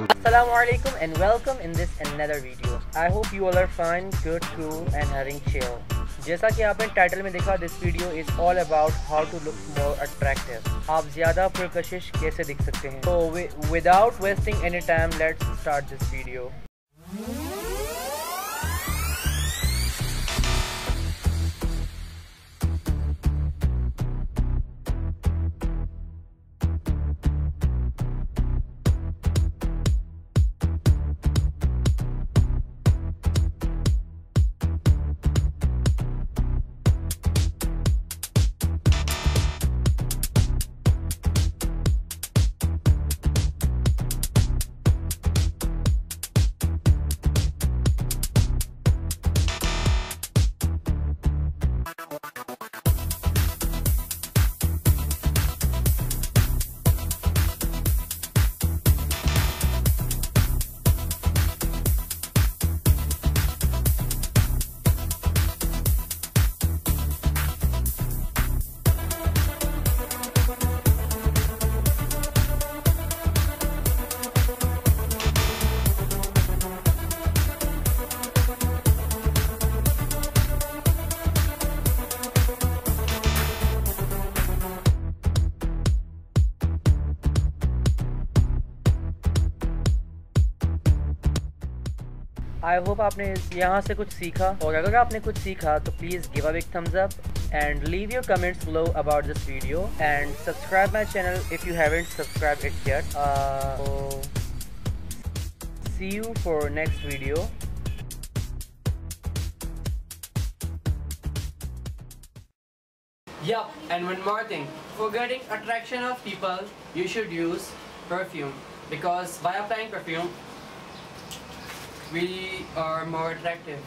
Assalamu alaikum and welcome in this another video. I hope you all are fine, good, cool and having chill. जैसा कि आपने title में देखा, this video is all about how to look more attractive. आप ज़्यादा पुरकशिश कैसे दिख सकते हैं. So without wasting any time, let's start this video. I hope आपने यहाँ से कुछ सीखा, और अगर आपने कुछ सीखा तो please give a big thumbs up and leave your comments below about this video and subscribe my channel if you haven't subscribed it yet. So see you for next video. Yup, and one more thing, for getting attraction of people, you should use perfume, because by applying perfume we are more attractive.